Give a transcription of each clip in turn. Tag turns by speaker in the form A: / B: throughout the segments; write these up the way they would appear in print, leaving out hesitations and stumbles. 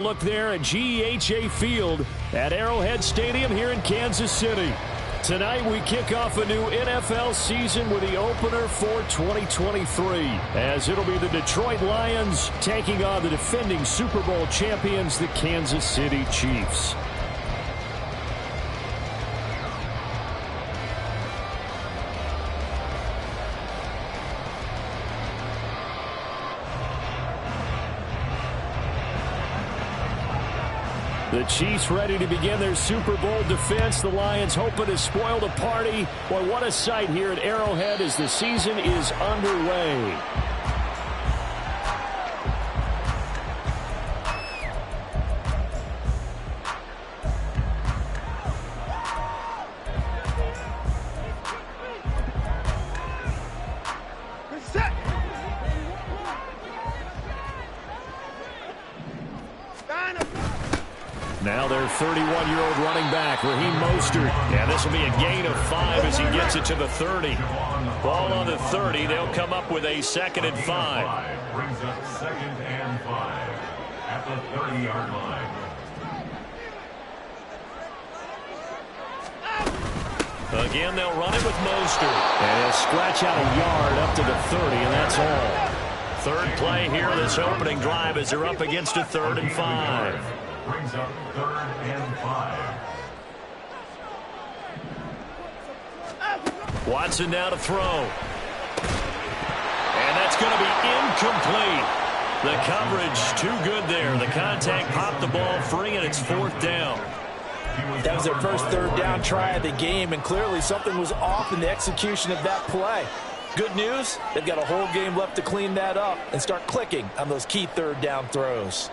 A: Look there at GEHA Field at Arrowhead Stadium here in Kansas City. Tonight we kick off a new NFL season with the opener for 2023, as it'll be the Detroit Lions taking on the defending Super Bowl champions, the Kansas City Chiefs. The Chiefs ready to begin their Super Bowl defense. The Lions hoping to spoil the party. Boy, what a sight here at Arrowhead as the season is underway. Now their 31-year-old running back, Raheem Mostert. Yeah, this will be a gain of 5 as he gets it to the 30. Ball on the 30. They'll come up with a 2nd and 5.
B: Brings up 2nd and 5 at the 30-yard line.
A: Again, they'll run it with Mostert. And he'll scratch out a yard up to the 30, and that's all. Third play here this opening drive as they're up against a 3rd and 5.
B: Brings up 3rd and 5.
A: Watson now to throw. And that's going to be incomplete. The coverage too good there. The contact popped the ball free, and it's 4th down.
C: That was their first 3rd down try of the game, and clearly something was off in the execution of that play. Good news, they've got a whole game left to clean that up and start clicking on those key 3rd down throws.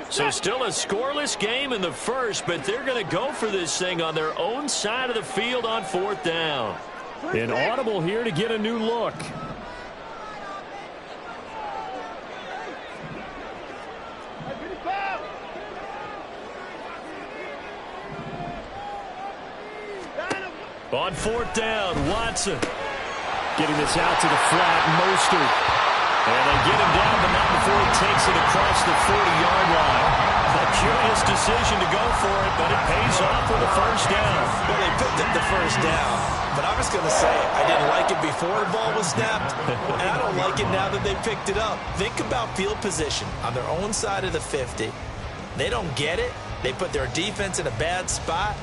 A: So still a scoreless game in the first, but they're going to go for this thing on their own side of the field on 4th down. An audible here to get a new look. On 4th down, Watson. Getting this out to the flat, Mostert. And they get him down, but not before he takes it across the 40-yard line. A curious decision to go for it, but it pays off for the 1st down.
C: Well, they picked up the 1st down, but I was going to say I didn't like it before the ball was snapped, and I don't like it now that they picked it up. Think about field position on their own side of the 50. They don't get it. They put their defense in a bad spot.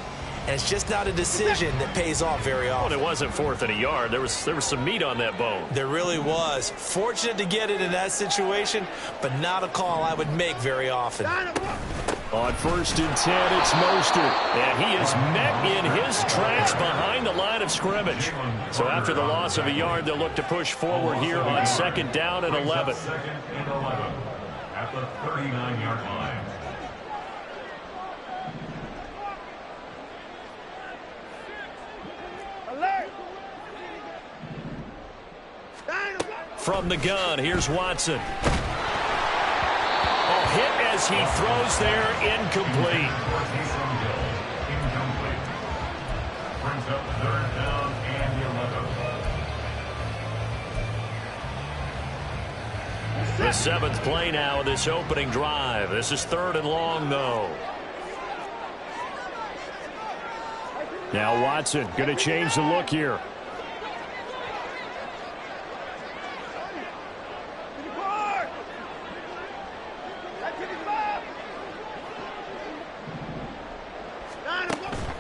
C: And it's just not a decision that pays off very often.
A: Well, it wasn't 4th and a yard. There was some meat on that bone.
C: There really was. Fortunate to get it in that situation, but not a call I would make very often.
A: On 1st and 10, it's Mostert. And he is met in his tracks behind the line of scrimmage. So after the loss of a yard, they'll look to push forward here on 2nd down and 11.
B: 2nd and 11 at the 39-yard line.
A: From the gun, here's Watson. Oh, hit as he throws there, incomplete.
B: Brings up 3rd down and 11.
A: The 7th play now of this opening drive. This is 3rd and long, though. Now Watson going to change the look here.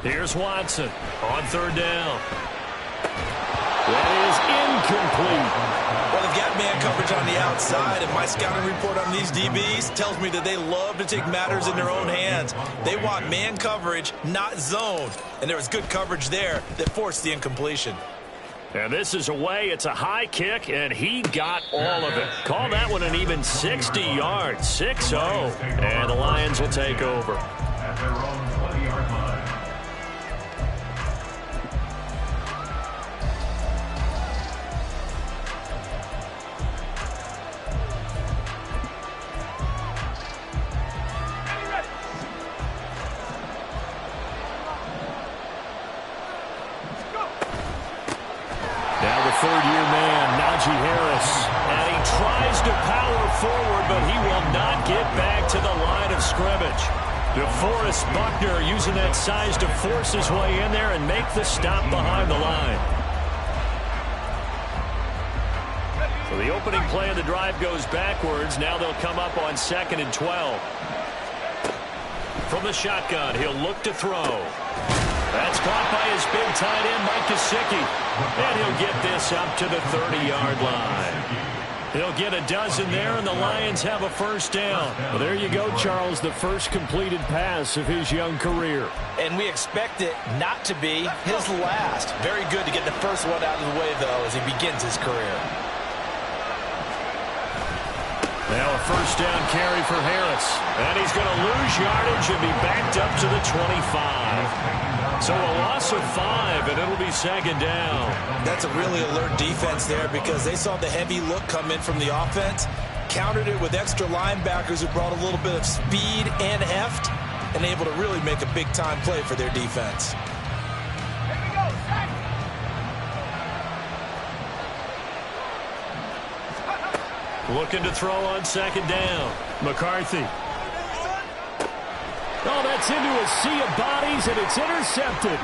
A: Here's Watson on 3rd down. That is incomplete.
C: Well, they've got man coverage on the outside, and my scouting report on these DBs tells me that they love to take matters in their own hands. They want man coverage, not zone. And there was good coverage there that forced the incompletion.
A: And this is away. It's a high kick, and he got all of it. Call that one an even 60 yards, 6-0. And the Lions will take over.
B: At their own 20-yard line.
A: Third-year man, Najee Harris, adding tries to power forward, but he will not get back to the line of scrimmage. DeForest Buckner using that size to force his way in there and make the stop behind the line. So the opening play of the drive goes backwards. Now they'll come up on 2nd and 12. From the shotgun, he'll look to throw. That's caught by his big tight end, Mike Gesicki. And he'll get this up to the 30-yard line. He'll get a dozen there, and the Lions have a first down. Well, there you go, Charles, the first completed pass of his young career.
C: And we expect it not to be his last. Very good to get the first one out of the way, though, as he begins his career.
A: Now a first down carry for Harris. And he's going to lose yardage and be backed up to the 25. So a loss of 5, and it'll be 2nd down.
C: That's a really alert defense there because they saw the heavy look come in from the offense, countered it with extra linebackers who brought a little bit of speed and heft, and able to really make a big-time play for their defense.
A: Looking to throw on 2nd down. McCarthy. Oh, that's into a sea of bodies, and it's intercepted.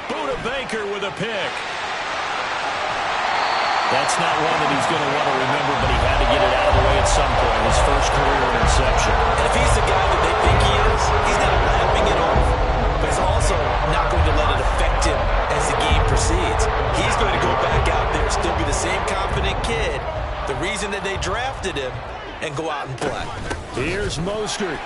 A: Buda Baker with a pick. That's not one that he's going to want to remember, but he had to get it out of the way at some point. His first career interception.
C: And if he's the guy that they think he is, he's not lapping it off, but he's also not going to let it affect him as the game proceeds. He's going to go back out there, still be the same confident kid, the reason that they drafted him, and go out and play.
A: Here's Mostert.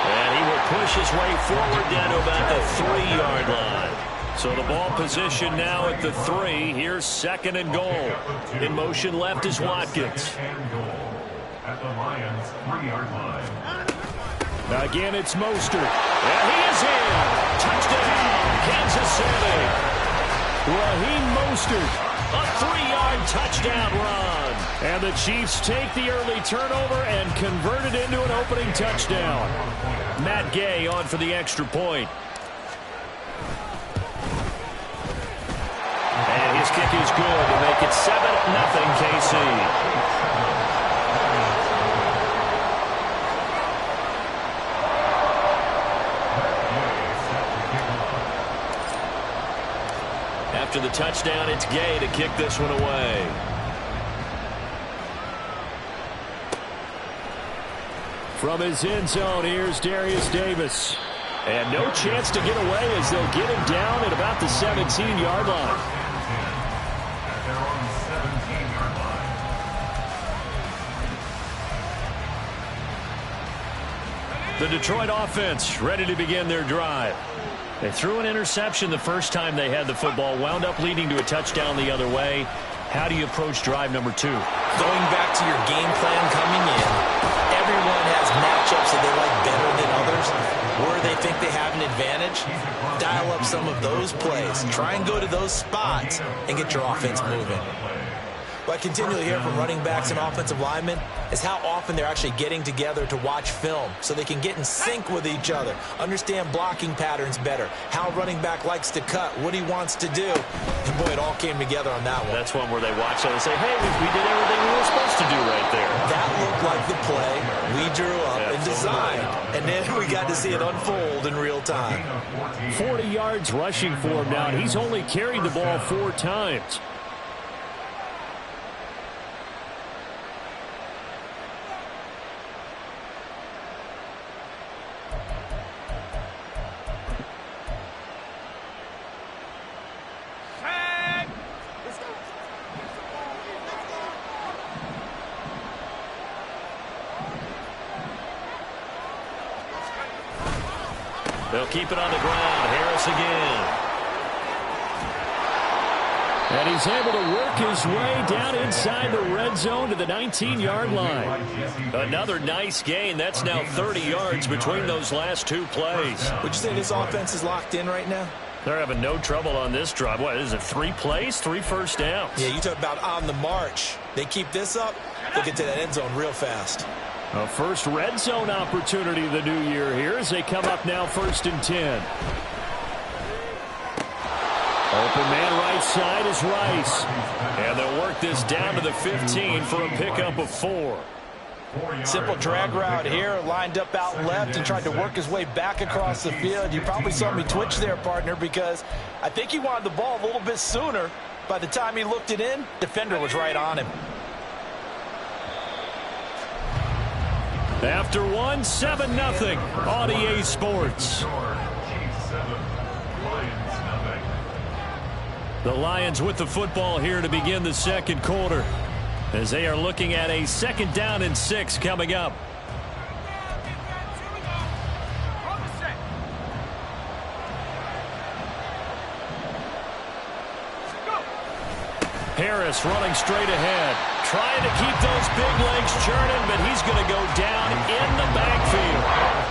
A: And he will push his way forward down to about the 3-yard line. So the ball position now at the 3. Here's 2nd and goal. In motion left is Watkins.
B: At the Lions' 3-yard line.
A: Again, it's Mostert. And he is in. Touchdown, Kansas City. Raheem Mostert. A 3-yard touchdown run. And the Chiefs take the early turnover and convert it into an opening touchdown. Matt Gay on for the extra point. And his kick is good to make it 7-0 KC. After the touchdown, it's Gay to kick this one away. From his end zone, here's Darius Davis. And no chance to get away as they'll get him down at about the 17-yard line.
B: At their own 17-yard line.
A: The Detroit offense ready to begin their drive. They threw an interception the first time they had the football, wound up leading to a touchdown the other way. How do you approach drive number 2?
C: Going back to your game plan coming in, everyone has matchups that they like better than others, where they think they have an advantage. Dial up some of those plays. Try and go to those spots and get your offense moving. What I continually hear from running backs and offensive linemen is how often they're actually getting together to watch film so they can get in sync with each other, understand blocking patterns better, how a running back likes to cut, what he wants to do. And boy, it all came together on that one.
A: That's one where they watch and say, hey, we did everything we were supposed to do right there.
C: That looked like the play we drew up and designed. And then we got to see it unfold in real time.
A: 40 yards rushing for him now, and he's only carried the ball 4 times. They'll keep it on the ground. Harris again. And he's able to work his way down inside the red zone to the 19-yard line. Another nice gain. That's now 30 yards between those last 2 plays.
C: Would you say this offense is locked in right now?
A: They're having no trouble on this drive. What is it, 3 plays, 3 first downs?
C: Yeah, you talk about on the march. They keep this up, they'll get to that end zone real fast.
A: A first red zone opportunity of the new year here as they come up now 1st and 10. Open man right side is Rice. And they'll work this down to the 15 for a pickup of 4.
C: Simple drag route here, lined up out left and tried to work his way back across the field. You probably saw me twitch there, partner, because I think he wanted the ball a little bit sooner. By the time he looked it in, defender was right on him.
A: After 1, 7-0 on EA Sports. The Lions with the football here to begin the second quarter, as they are looking at a 2nd down and 6 coming up. Harris running straight ahead, trying to keep those big legs churning, but he's going to go down in the backfield.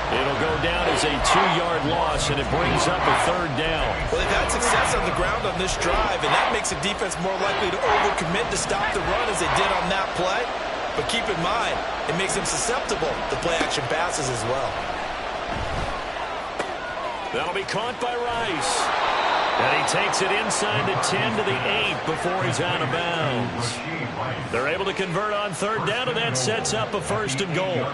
A: It'll go down as a 2-yard loss, and it brings up a 3rd down.
C: Well, they've had success on the ground on this drive, and that makes a defense more likely to overcommit to stop the run as they did on that play. But keep in mind, it makes them susceptible to play-action passes as well.
A: That'll be caught by Rice. And he takes it inside the 10 to the 8 before he's out of bounds. They're able to convert on 3rd down, and that sets up a 1st and goal.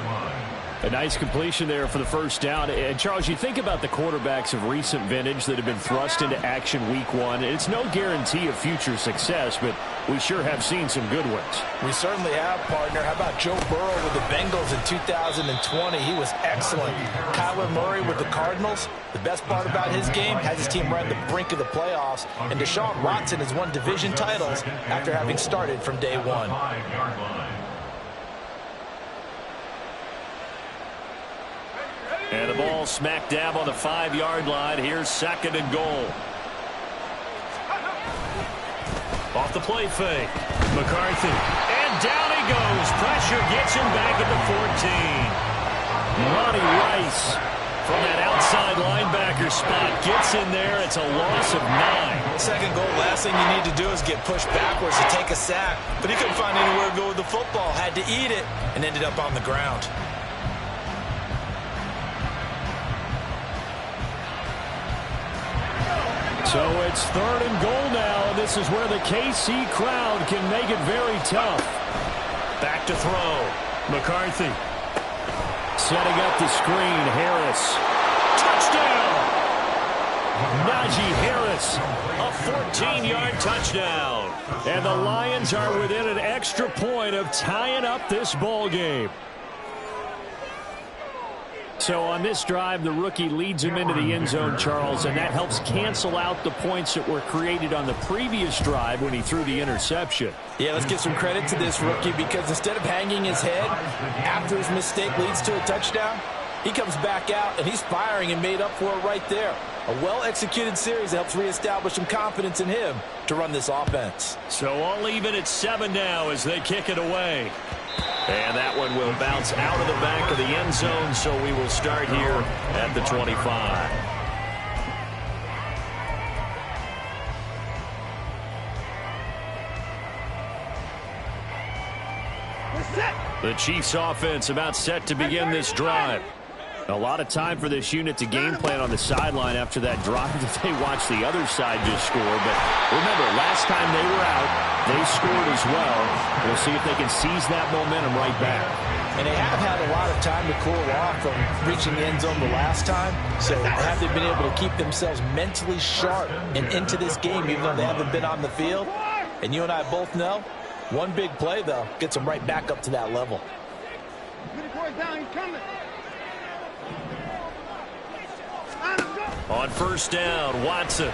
A: A nice completion there for the 1st down. And, Charles, you think about the quarterbacks of recent vintage that have been thrust into action week 1. It's no guarantee of future success, but we sure have seen some good ones.
C: We certainly have, partner. How about Joe Burrow with the Bengals in 2020? He was excellent. Kyler Murray with the Cardinals. The best part about his game, has his team right on the brink of the playoffs. And Deshaun Watson has won division titles after having started from day 1.
A: And the ball smack dab on the 5-yard line. Here's 2nd and goal. Off the play fake. McCarthy. And down he goes. Pressure gets him back at the 14. Ronnie Rice from that outside linebacker spot gets in there. It's a loss of 9.
C: 2nd goal, last thing you need to do is get pushed backwards to take a sack. But he couldn't find anywhere to go with the football. Had to eat it and ended up on the ground.
A: So it's 3rd and goal now. This is where the KC crowd can make it very tough. Back to throw. McCarthy. Setting up the screen. Harris. Touchdown! Najee Harris. A 14-yard touchdown. And the Lions are within an extra point of tying up this ball game. So on this drive, the rookie leads him into the end zone, Charles, and that helps cancel out the points that were created on the previous drive when he threw the interception.
C: Yeah, let's give some credit to this rookie, because instead of hanging his head after his mistake leads to a touchdown, he comes back out and he's firing and made up for it right there. A well-executed series that helps reestablish some confidence in him to run this offense.
A: So all even at 7 now as they kick it away. And that one will bounce out of the back of the end zone, so we will start here at the 25. The Chiefs offense about set to begin this drive. A lot of time for this unit to game plan on the sideline after that drive that they watched the other side just score. But remember, last time they were out, they scored as well. We'll see if they can seize that momentum right back.
C: And they have had a lot of time to cool off from reaching the end zone the last time. So have they been able to keep themselves mentally sharp and into this game, even though they haven't been on the field? And you and I both know, one big play, though, gets them right back up to that level.
A: On 1st down, Watson.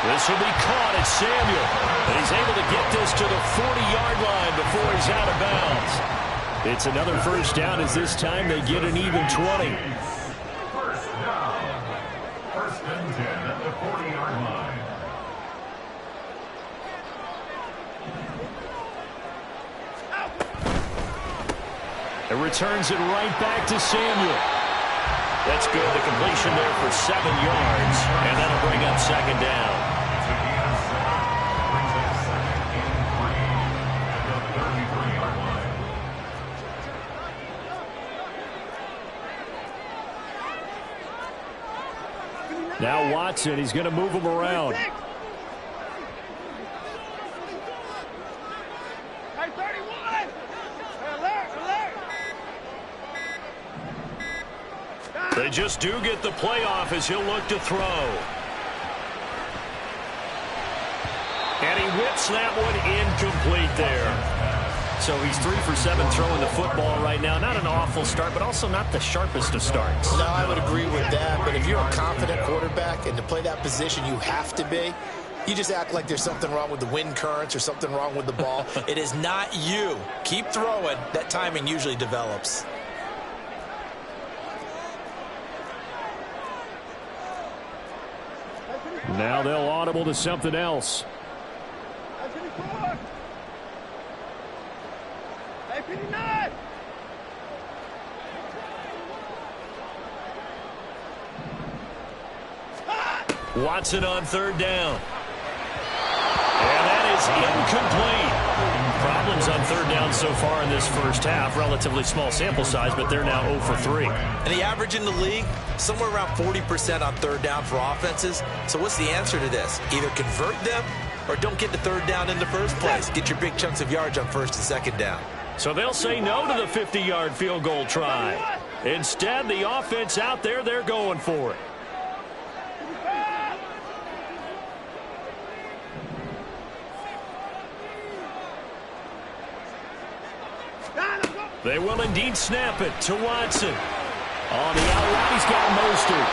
A: This will be caught at Samuel. And he's able to get this to the 40-yard line before he's out of bounds. It's another 1st down, as this time they get an even 20.
B: 1st down. 1st and 10 at the 40-yard line.
A: It returns it right back to Samuel. That's good. The completion there for 7 yards. And that'll bring up 2nd down. Now Watson, he's going to move him around. They just do get the playoff as he'll look to throw. And he whips that one incomplete there. So he's 3 for 7 throwing the football right now. Not an awful start, but also not the sharpest of starts.
C: No, I would agree with that. But if you're a confident quarterback and to play that position you have to be, you just act like there's something wrong with the wind currents or something wrong with the ball. It is not you. Keep throwing. That timing usually develops.
A: Now they'll audible to something else. Watson on 3rd down. And that is incomplete. Problems on 3rd down so far in this first half. Relatively small sample size, but they're now 0 for 3.
C: And the average in the league, somewhere around 40% on 3rd down for offenses. So what's the answer to this? Either convert them or don't get the 3rd down in the first place. Get your big chunks of yards on 1st and 2nd down.
A: So they'll say no to the 50-yard field goal try. Instead, the offense out there, they're going for it. They will indeed snap it to Watson. On the outright, he's got Mostert.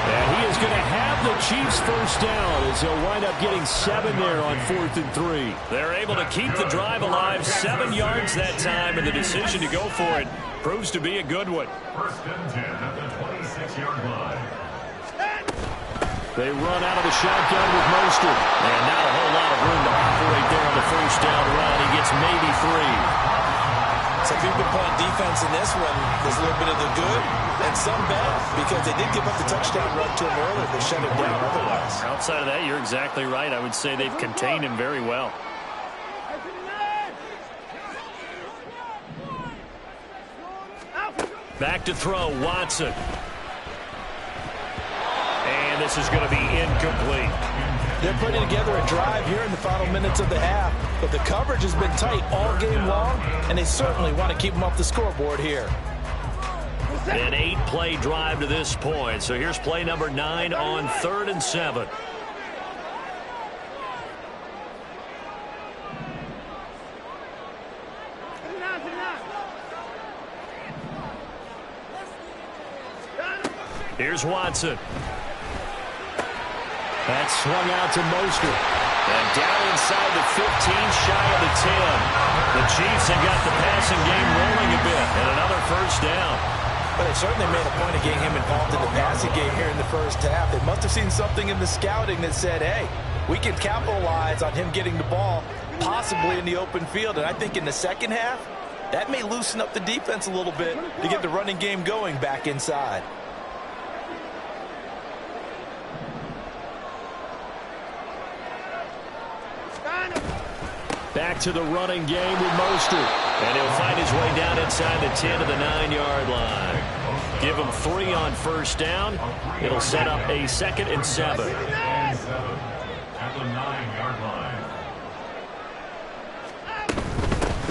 A: And he is going to have the Chiefs first down as he'll wind up getting 7 there on 4th and 3. They're able to keep the drive alive, 7 yards that time, and the decision to go for it proves to be a good one.
B: 1st and 10 at the 26-yard line.
A: They run out of the shotgun with Mostert. And not a whole lot of room to operate there on the first down run. He gets maybe 3.
C: So if you've been playing defense in this one, there's a little bit of the good and some bad because they did give up the touchdown run to him earlier, but shut him down otherwise.
A: Outside of that, you're exactly right. I would say they've contained him very well. Back to throw, Watson. And this is going to be incomplete.
C: They're putting together a drive here in the final minutes of the half, but the coverage has been tight all game long, and they certainly want to keep them off the scoreboard here.
A: An 8-play drive to this point. So here's play number 9 on 3rd and 7. Here's Watson. That's swung out to Mostert. And down inside the 15, shy of the 10. The Chiefs have got the passing game rolling a bit. And another first down.
C: But they certainly made a point of getting him involved in the passing game here in the first half. They must have seen something in the scouting that said, hey, we can capitalize on him getting the ball, possibly in the open field. And I think in the second half, that may loosen up the defense a little bit to get the running game going back inside.
A: Back to the running game with Mostert. And he'll find his way down inside the 10 to the 9-yard line. Give him 3 on first down. It'll set up a 2nd and 7.
B: At the 9-yard line.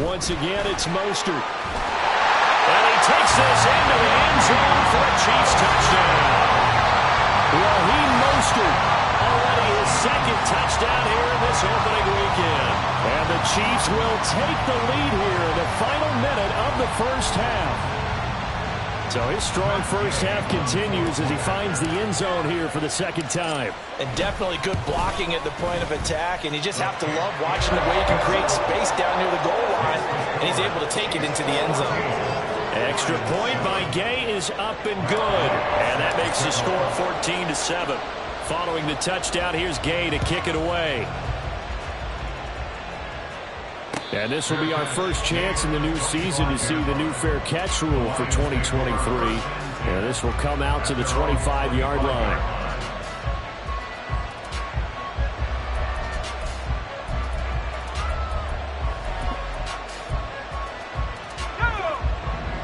A: Once again, it's Mostert. And he takes this into the end zone for a Chiefs touchdown. Raheem Mostert, already his 2nd touchdown here in this opening weekend. And the Chiefs will take the lead here in the final minute of the first half. So his strong first half continues as he finds the end zone here for the 2nd time.
C: And definitely good blocking at the point of attack. And you just have to love watching the way he can create space down near the goal line. And he's able to take it into the end zone.
A: Extra point by Gay is up and good. And that makes the score 14-7. Following the touchdown, here's Gay to kick it away. And this will be our first chance in the new season to see the new fair catch rule for 2023. And this will come out to the 25-yard line.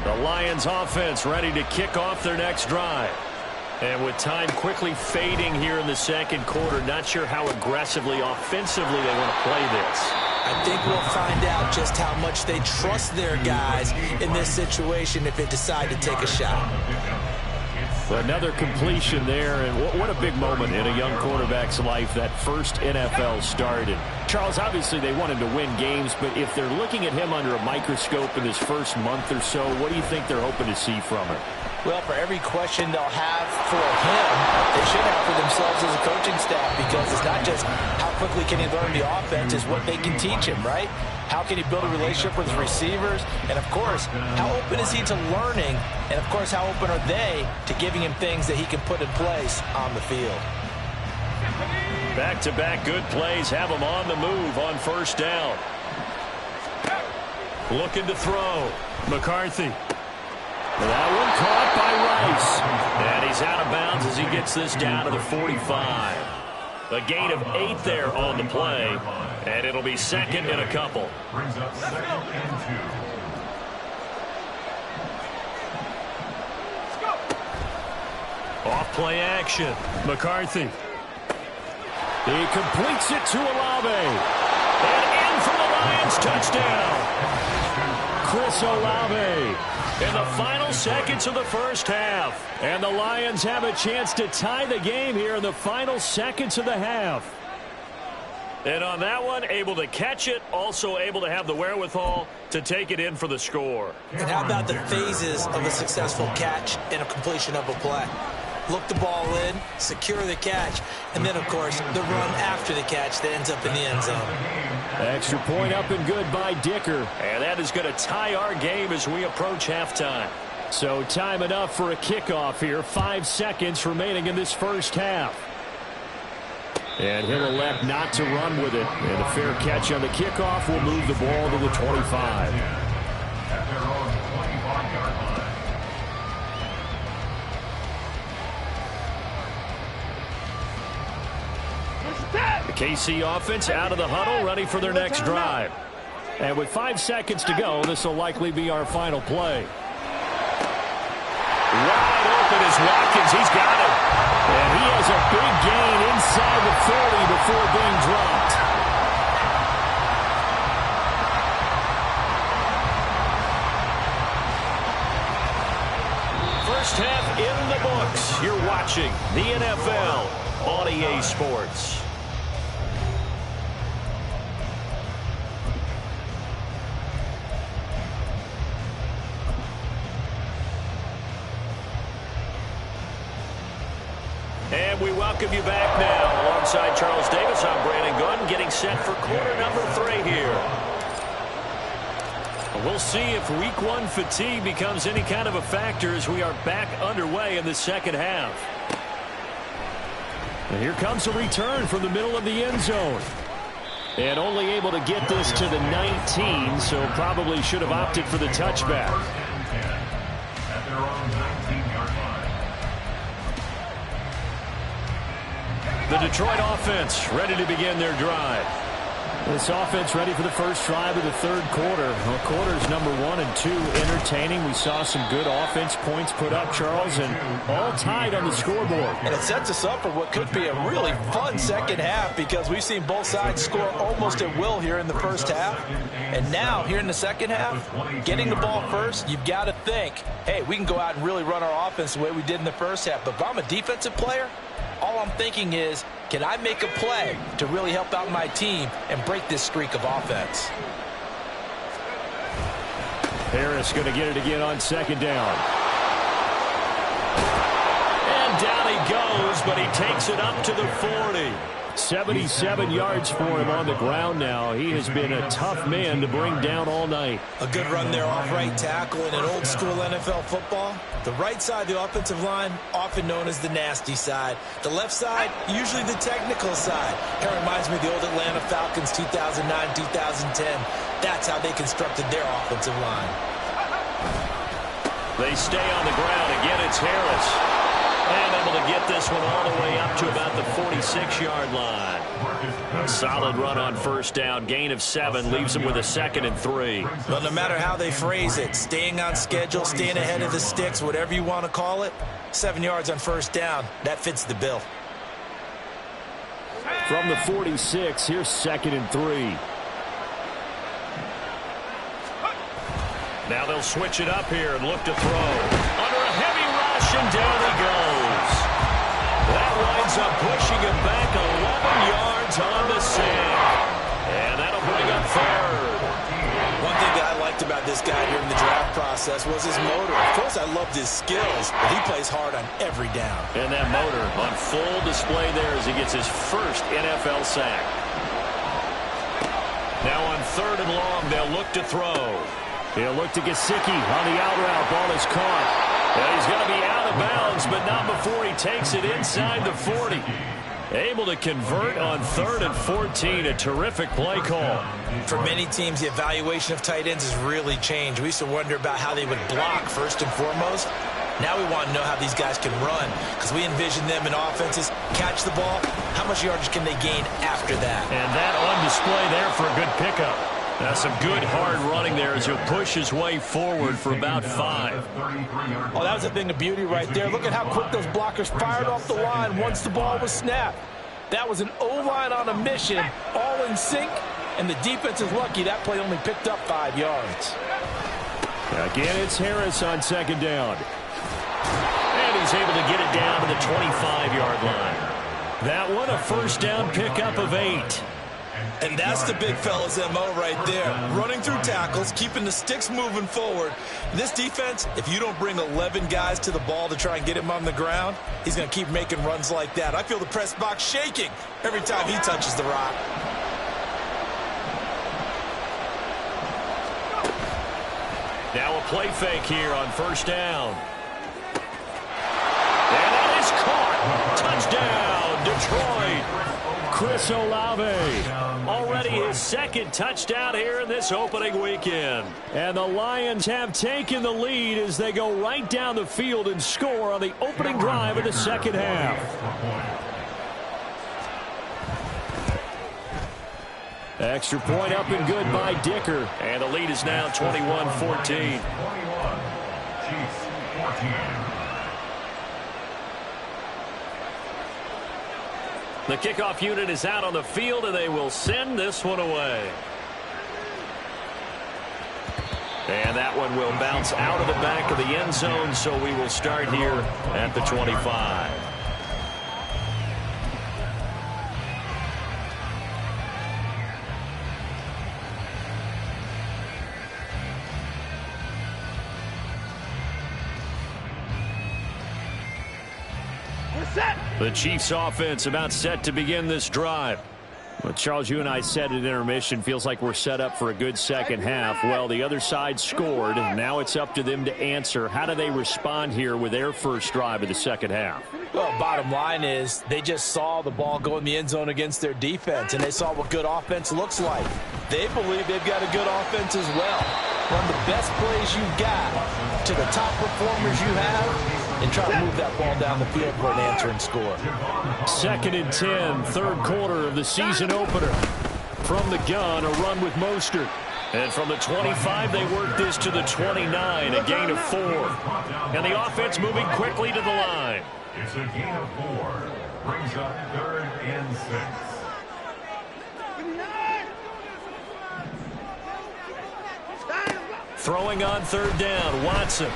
A: The Lions offense ready to kick off their next drive. And with time quickly fading here in the second quarter, not sure how aggressively, offensively they want to play this.
C: I think we'll find out just how much they trust their guys in this situation if they decide to take a shot.
A: Another completion there, and what a big moment in a young quarterback's life, that first NFL start. And Charles, obviously they want him to win games, but if they're looking at him under a microscope in his first month or so, what do you think they're hoping to see from him?
C: Well, for every question they'll have for him, they should have for themselves as a coaching staff, because it's not just how quickly can he learn the offense, it's what they can teach him, right? How can he build a relationship with his receivers? And, of course, how open is he to learning? And, of course, how open are they to giving him things that he can put in place on the field?
A: Back-to-back good plays have him on the move on first down. Looking to throw. McCarthy. That one caught by Rice. And he's out of bounds as he gets this down to the 45. A gain of 8 there on the play. And it'll be second and a couple.
B: Brings up 2nd and 2.
A: Off play action. McCarthy. He completes it to Olave. And in for the Lions touchdown. Chris Olave. In the final seconds of the first half. And the Lions have a chance to tie the game here in the final seconds of the half. And on that one, able to catch it, also able to have the wherewithal to take it in for the score.
C: And how about the phases of a successful catch and a completion of a play? Look the ball in, secure the catch, and then, of course, the run after the catch that ends up in the end zone.
A: Extra point up and good by Dicker. And that is going to tie our game as we approach halftime. So time enough for a kickoff here. 5 seconds remaining in this first half. And he'll elect not to run with it. And a fair catch on the kickoff will move the ball to the 25.
B: At their own 25-yard line.
A: The KC offense out of the huddle, ready for their next drive. And with 5 seconds to go, this will likely be our final play. Wide open is Watkins. He's got it. And he has a big gain inside the 40 before being dropped. First half in the books. You're watching the NFL on EA Sports. And we welcome you back now. Alongside Charles Davis, I'm Brandon Gunn, getting set for quarter number 3 here. We'll see if week 1 fatigue becomes any kind of a factor as we are back underway in the second half. And here comes a return from the middle of the end zone. And only able to get this to the 19, so probably should have opted for the touchback.
B: At their own 19-yard line.
A: The Detroit offense ready to begin their drive. This offense ready for the first drive of the third quarter. Well, quarters number 1 and 2 entertaining. We saw some good offense points put up, Charles, and all tied on the scoreboard.
C: And it sets us up for what could be a really fun second half, because we've seen both sides score almost at will here in the first half. And now, here in the second half, getting the ball first, you've got to think, hey, we can go out and really run our offense the way we did in the first half. But if I'm a defensive player, all I'm thinking is, can I make a play to really help out my team and break this streak of offense?
A: Harris going to get it again on second down. And down he goes, but he takes it up to the 40. 77 yards for him on the ground now. He has been a tough man to bring down all night.
C: A good run there off right tackle in an old school NFL football. The right side of the offensive line, often known as the nasty side. The left side, usually the technical side. Kind of reminds me of the old Atlanta Falcons 2009-2010. That's how they constructed their offensive line.
A: They stay on the ground. Again, it's Harris. And able to get this one all the way up to about the 46-yard line. A solid run on first down. Gain of 7 leaves them with a 2nd and 3.
C: Well, no matter how they phrase it, staying on schedule, staying ahead of the sticks, whatever you want to call it, 7 yards on first down, that fits the bill.
A: From the 46, here's 2nd and 3. Now they'll switch it up here and look to throw. Under a heavy rush, and down he goes. That winds up pushing him back 11 yards on the sack. And that'll bring up 3rd.
C: One thing that I liked about this guy during the draft process was his motor. Of course, I loved his skills, but he plays hard on every down.
A: And that motor on full display there as he gets his first NFL sack. Now on 3rd and long, they'll look to throw. He'll look to Gesicki on the out route. Ball is caught. And he's going to be out of bounds, but not before he takes it inside the 40. Able to convert on 3rd and 14. A terrific play call.
C: For many teams, the evaluation of tight ends has really changed. We used to wonder about how they would block first and foremost. Now we want to know how these guys can run, because we envision them in offenses catch the ball. How much yardage can they gain after that?
A: And that on display there for a good pickup. That's some good hard running there as he'll push his way forward for about 5.
C: Oh, that was a thing of beauty right there. Look at how quick those blockers fired off the line once the ball was snapped. That was an O-line on a mission, all in sync, and the defense is lucky that play only picked up 5 yards.
A: Again, it's Harris on 2nd down. And he's able to get it down to the 25-yard line. That one, a first down pickup of 8.
C: And that's the big fella's MO right there. Running through tackles, keeping the sticks moving forward. This defense, if you don't bring 11 guys to the ball to try and get him on the ground, he's going to keep making runs like that. I feel the press box shaking every time he touches the rock.
A: Now a play fake here on first down. And that is caught. Touchdown, Detroit. Chris Olave, already his 2nd touchdown here in this opening weekend. And the Lions have taken the lead as they go right down the field and score on the opening drive of the 2nd half. Extra point up and good by Dicker. And the lead is now 21-14.
B: 21. Chiefs 14.
A: The kickoff unit is out on the field, and they will send this one away. And that one will bounce out of the back of the end zone, so we will start here at the 25. The Chiefs offense about set to begin this drive. Well, Charles, you and I said at intermission, feels like we're set up for a good second half. Well, the other side scored, and now it's up to them to answer. How do they respond here with their first drive of the second half?
C: Well, bottom line is they just saw the ball go in the end zone against their defense, and they saw what good offense looks like. They believe they've got a good offense as well. Run the best plays you've got to the top performers you have, and try to move that ball down the field for an answering score.
A: 2nd and 10, 3rd quarter of the season opener. From the gun, a run with Mostert. And from the 25, they work this to the 29, a gain of 4. And the offense moving quickly to the line.
B: It's a gain of 4. Brings up 3rd and 6.
A: Throwing on 3rd down, Watson.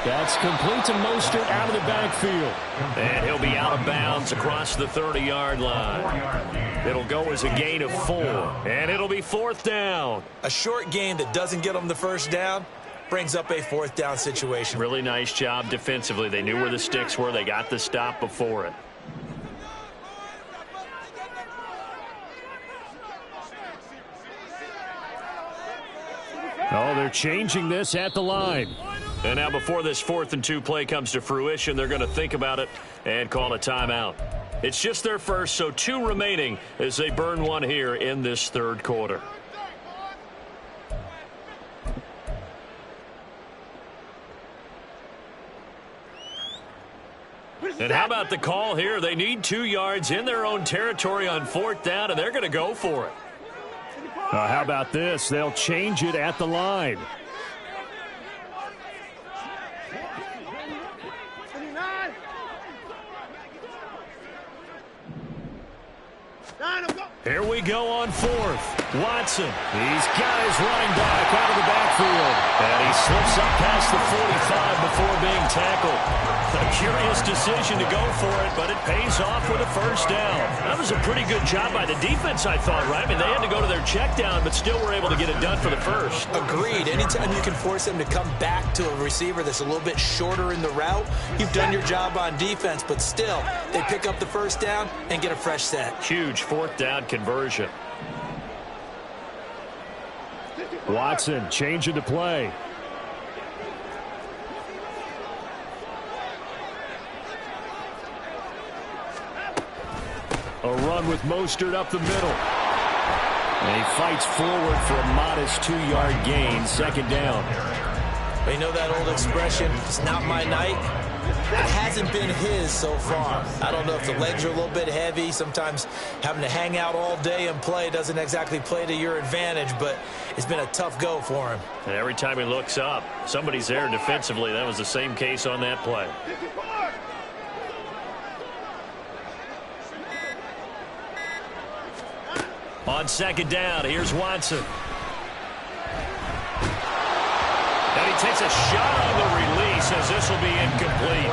A: That's complete to Mostert out of the backfield. And he'll be out of bounds across the 30-yard line. It'll go as a gain of 4. And it'll be 4th down.
C: A short gain that doesn't get them the first down brings up a 4th down situation.
A: Really nice job defensively. They knew where the sticks were. They got the stop before it. Oh, they're changing this at the line. And now before this 4th and 2 play comes to fruition, they're going to think about it and call a timeout. It's just their first, so 2 remaining as they burn one here in this 3rd quarter. And how about the call here? They need 2 yards in their own territory on 4th down, and they're going to go for it. How about this? They'll change it at the line. Here we go on 4th. Watson. He's got his running back out of the backfield. And he slips up past the 45 before being tackled. A curious decision to go for it, but it pays off with a first down. That was a pretty good job by the defense, I thought, right? I mean, they had to go to their check down, but still were able to get it done for the first.
C: Agreed. Anytime you can force them to come back to a receiver that's a little bit shorter in the route, you've done your job on defense, but still, they pick up the first down and get a fresh set.
A: Huge 4th down conversion. Watson changing to play. A run with Mostert up the middle. And he fights forward for a modest 2-yard gain, 2nd down.
C: You know that old expression, it's not my night? It hasn't been his so far. I don't know if the legs are a little bit heavy. Sometimes having to hang out all day and play doesn't exactly play to your advantage, but it's been a tough go for him.
A: And every time he looks up, somebody's there defensively. That was the same case on that play. On 2nd down, here's Watson. And he takes a shot on the release as this will be incomplete.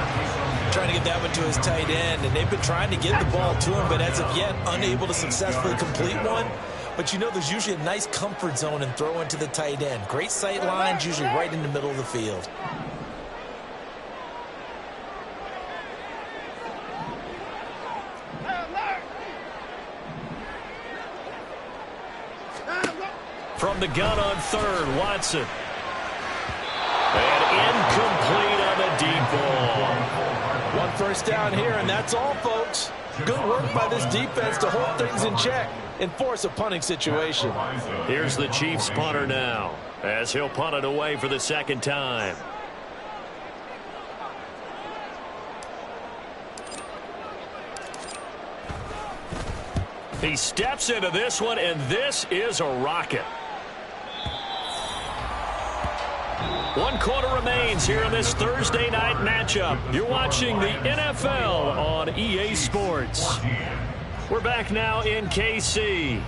C: Trying to get that one to his tight end, and they've been trying to get the ball to him, but as of yet, unable to successfully complete one. But you know there's usually a nice comfort zone in throwing to the tight end. Great sight lines, usually right in the middle of the field.
A: From the gun on 3rd, Watson. And incomplete on the deep ball.
C: 1 first down here, and that's all, folks. Good work by this defense to hold things in check and force a punting situation.
A: Here's the Chiefs punter now, as he'll punt it away for the 2nd time. He steps into this one, and this is a rocket. 1 quarter remains here in this Thursday night matchup. You're watching the NFL on EA Sports. We're back now in KC.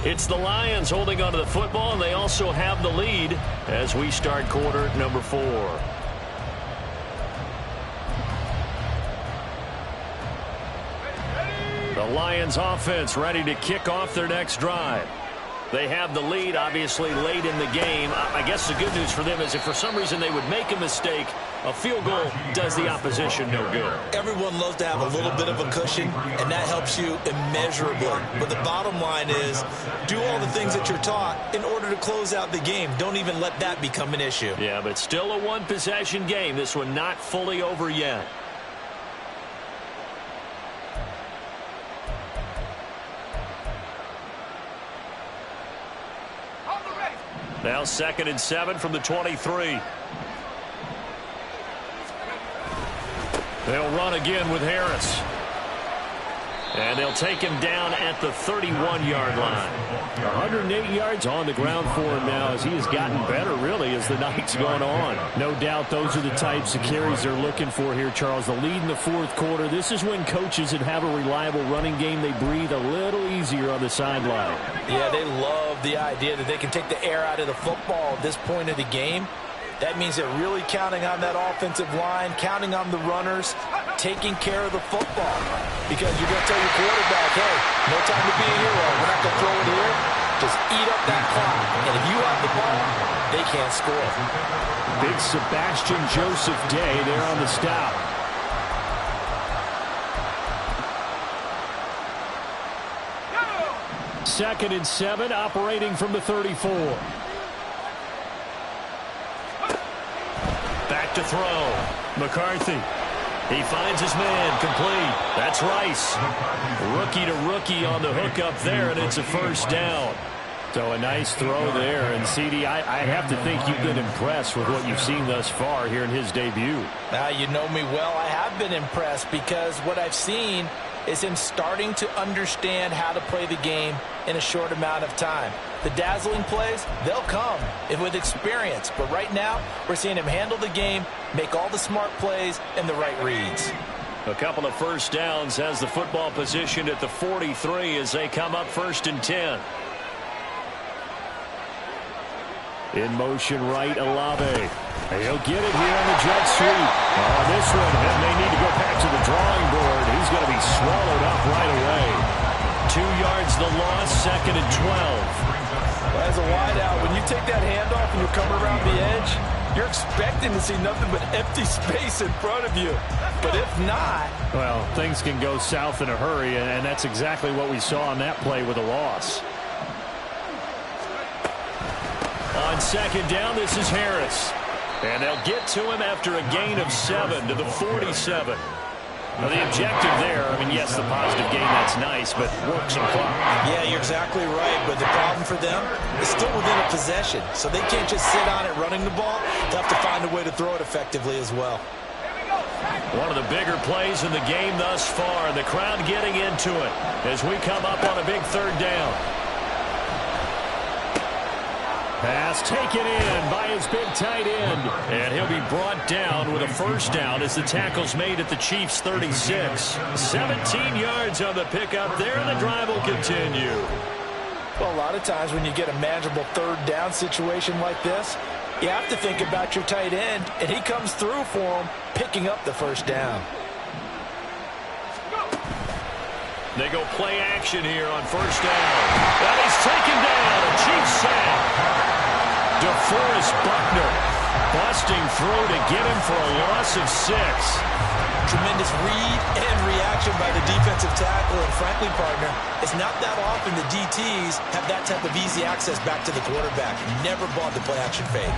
A: It's the Lions holding onto the football, and they also have the lead as we start quarter number 4. The Lions offense ready to kick off their next drive. They have the lead, obviously, late in the game. I guess the good news for them is if for some reason they would make a mistake, a field goal does the opposition no good.
C: Everyone loves to have a little bit of a cushion, and that helps you immeasurably. But the bottom line is do all the things that you're taught in order to close out the game. Don't even let that become an issue.
A: Yeah, but still a one-possession game. This one not fully over yet. Now 2nd and 7 from the 23. They'll run again with Harris. And they'll take him down at the 31-yard line. 108 yards on the ground for him now as he has gotten better, really, as the night's gone on. No doubt those are the types of carries they're looking for here, Charles. The lead in the 4th quarter. This is when coaches that have a reliable running game, they breathe a little easier on the sideline.
C: Yeah, they love the idea that they can take the air out of the football at this point of the game. That means they're really counting on that offensive line, counting on the runners, taking care of the football. Because you're going to tell your quarterback, hey, no time to be a hero. We're not going to throw it here. Just eat up that clock. And if you have the ball, they can't score.
A: Big Sebastian Joseph Day there on the stop. Second and 7, operating from the 34. Back to throw. McCarthy. He finds his man, complete. That's Rice. Rookie to rookie on the hookup there, and it's a first down. So a nice throw there. And, CD, I have to think you've been impressed with what you've seen thus far here in his debut.
C: Now, you know me well. I have been impressed because what I've seen is him starting to understand how to play the game in a short amount of time. The dazzling plays, they'll come with experience. But right now, we're seeing him handle the game, make all the smart plays, and the right reads.
A: A couple of first downs has the football positioned at the 43 as they come up 1st and 10. In motion right, Olave. He'll get it here on the jet sweep. On this one, and they need to go back to the drawing board. He's going to be swallowed up right away. 2 yards the loss, 2nd and 12.
C: Well, as a wideout, when you take that handoff and you're coming around the edge, you're expecting to see nothing but empty space in front of you. But if not...
A: Well, things can go south in a hurry, and that's exactly what we saw on that play with a loss. On 2nd down, this is Harris. And they'll get to him after a gain of 7 to the 47. Now, the objective there, I mean, yes, the positive gain, that's nice, but work some clock.
C: Yeah, you're exactly right, but the problem for them is still within a possession, so they can't just sit on it running the ball. They'll have to find a way to throw it effectively as well.
A: One of the bigger plays in the game thus far, the crowd getting into it as we come up on a big 3rd down. Pass taken in by his big tight end. And he'll be brought down with a 1st down as the tackle's made at the Chiefs' 36. 17 yards on the pickup there, and the drive will continue.
C: Well, a lot of times when you get a manageable 3rd down situation like this, you have to think about your tight end, and he comes through for him, picking up the 1st down.
A: They go play action here on 1st down. And he's taken down. A Chiefs sack. DeForest Buckner busting through to get him for a loss of 6.
C: Tremendous read and reaction by the defensive tackle. And frankly, partner, it's not that often the DTs have that type of easy access back to the quarterback. Never bought the play action fade.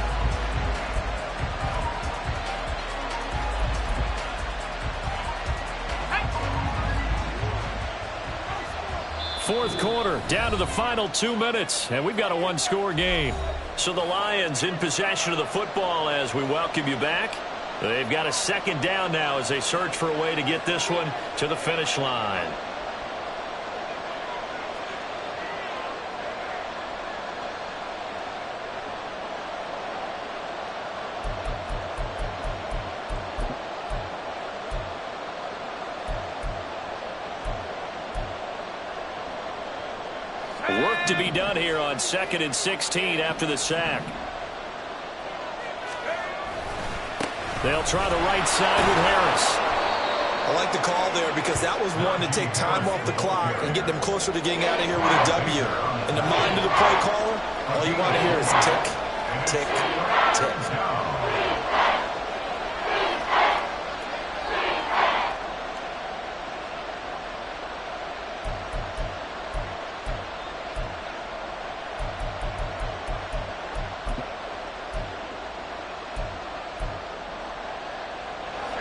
A: Fourth quarter, down to the final 2 minutes, and we've got a 1-score game. So the Lions in possession of the football as we welcome you back. They've got a 2nd down now as they search for a way to get this one to the finish line. Work to be done here on 2nd and 16 after the sack. They'll try the right side with Harris.
C: I like the call there because that was one to take time off the clock and get them closer to getting out of here with a W. In the mind of the play caller, all you want to hear is tick, tick, tick.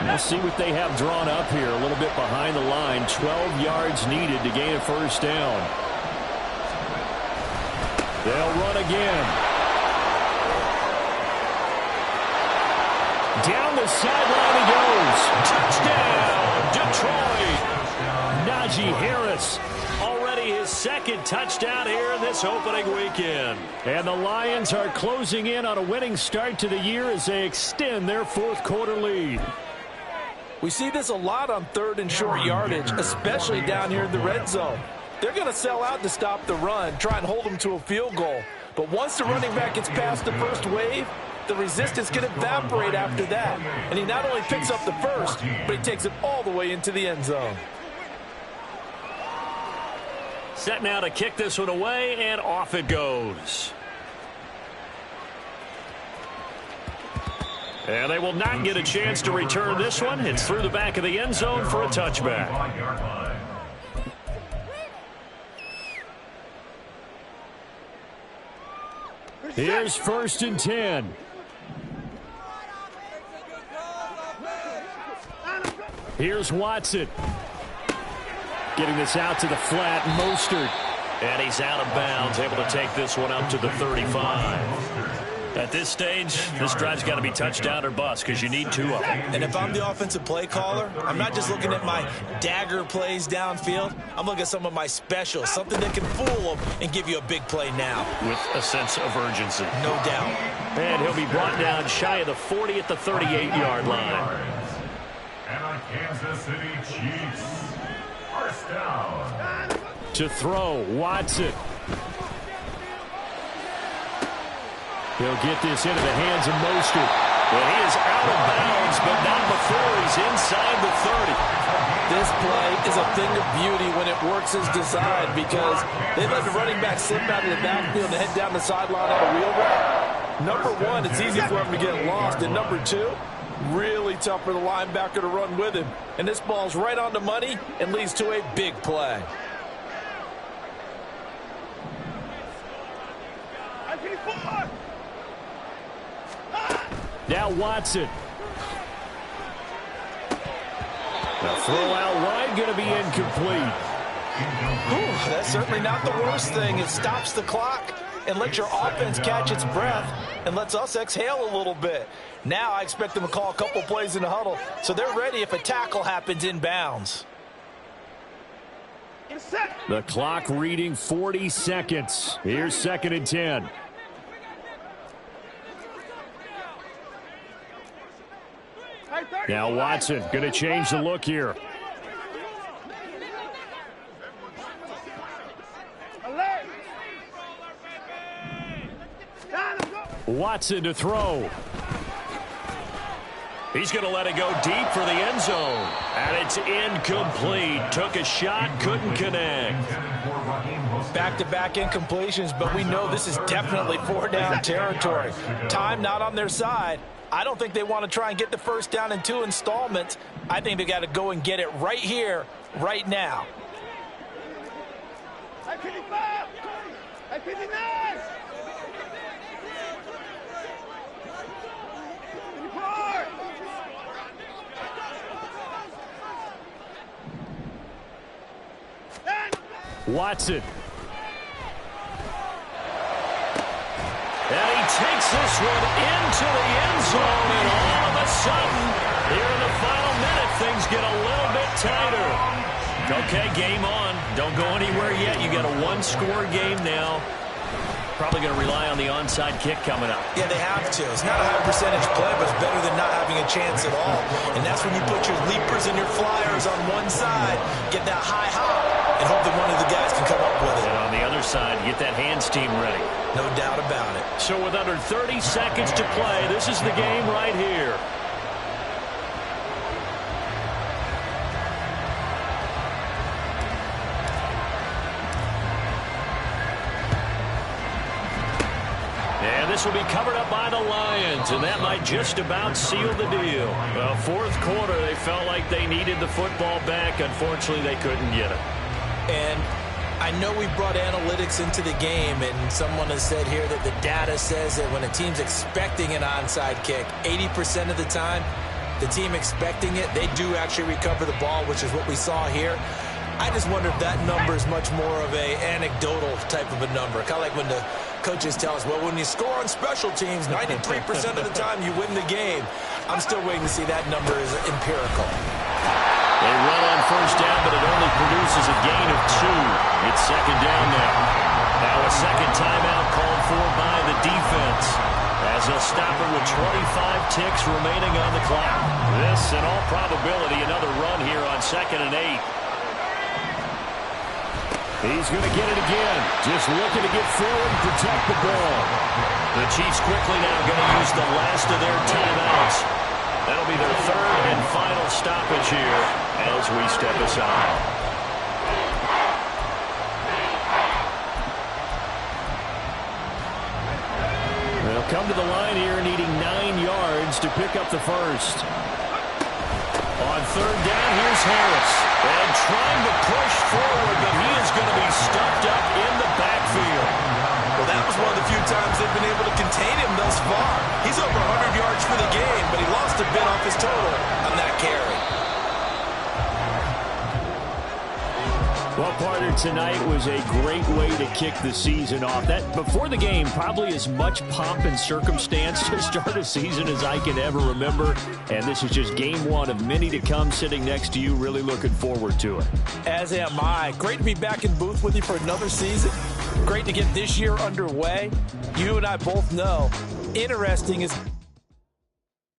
A: We'll see what they have drawn up here. A little bit behind the line. 12 yards needed to gain a 1st down. They'll run again. Down the sideline he goes. Touchdown, Detroit. Najee Harris. Already his 2nd touchdown here in this opening weekend. And the Lions are closing in on a winning start to the year as they extend their 4th quarter lead.
C: We see this a lot on 3rd and short yardage, especially down here in the red zone. They're going to sell out to stop the run, try and hold them to a field goal. But once the running back gets past the first wave, the resistance can evaporate after that. And he not only picks up the 1st, but he takes it all the way into the end zone.
A: Set now to kick this one away, and off it goes. And they will not get a chance to return this one. It's through the back of the end zone for a touchback. Here's 1st and 10. Here's Watson. Getting this out to the flat. Mostert And he's out of bounds, able to take this one up to the 35. At this stage, this drive's got to be touchdown or bust because you need two of them.
C: And if I'm the offensive play caller, I'm not just looking at my dagger plays downfield. I'm looking at some of my specials, something that can fool them and give you a big play now.
A: With a sense of urgency.
C: No doubt.
A: And he'll be brought down shy of the 40 at the 38-yard line.
B: And a Kansas City Chiefs. First down.
A: To throw, Watson. He'll get this into the hands of Mostert. And he is out of bounds, but not before he's inside the 30.
D: This play is a thing of beauty when it works as designed because they let the running back slip out of the backfield and head down the sideline on a wheel route. Number one, it's easy for him to get lost. And number two, really tough for the linebacker to run with him. And this ball's right on the money and leads to a big play.
A: Now Watson. The throw out wide going to be incomplete.
C: Ooh, that's certainly not the worst thing. It stops the clock and lets your offense catch its breath and lets us exhale a little bit. Now I expect them to call a couple plays in the huddle so they're ready if a tackle happens in bounds.
A: The clock reading 40 seconds. Here's 2nd and 10. Now Watson going to change the look here. Watson to throw. He's going to let it go deep for the end zone. And it's incomplete. Took a shot, couldn't connect.
C: Back-to-back incompletions, but we know this is definitely 4-down territory. Time not on their side. I don't think they want to try and get the first down in 2 installments. I think they got to go and get it right here, right now.
A: Watson. And he takes this one into the end zone, and all of a sudden, here in the final minute, things get a little bit tighter. Okay, game on. Don't go anywhere yet. You got a one-score game now. Probably going to rely on the onside kick coming up.
C: Yeah, they have to. It's not a high percentage play, but it's better than not having a chance at all. And that's when you put your leapers and your flyers on one side, get that high hop, and hope that one of the guys can come up with it.
A: And on the other side, get that hands team ready.
C: No doubt about it.
A: So with under 30 seconds to play, this is the game right here. And this will be covered up by the Lions, and that might just about seal the deal. Well, 4th quarter, they felt like they needed the football back. Unfortunately, they couldn't get it.
C: And I know we brought analytics into the game, and someone has said here that the data says that when a team's expecting an onside kick, 80% of the time, the team expecting it, they do actually recover the ball, which is what we saw here. I just wonder if that number is much more of a anecdotal type of a number. Kind of like when the coaches tell us, well, when you score on special teams, 93% of the time you win the game. I'm still waiting to see that number is empirical.
A: They run on first down, but it only produces a gain of 2. It's 2nd down now. Now a second timeout called for by the defense, as they'll stop it with 25 ticks remaining on the clock. This, in all probability, another run here on 2nd and 8. He's going to get it again. Just looking to get forward and protect the ball. The Chiefs quickly now going to use the last of their timeouts. That'll be their 3rd and final stoppage here as we step aside. They'll come to the line here needing 9 yards to pick up the first. On 3rd down, here's Harris. And trying to push forward, but he is going to be stuffed up in the backfield.
C: Well, that was one of the few times they've been able to contain him thus far. He's over 100 yards for the game, but he lost a bit off his total on that carry.
A: Well, partner, tonight was a great way to kick the season off. That before the game, probably as much pomp and circumstance to start a season as I can ever remember. And this is just game one of many to come. Sitting next to you, really looking forward to it.
D: As am I. Great to be back in booth with you for another season. Great to get this year underway. You and I both know interesting is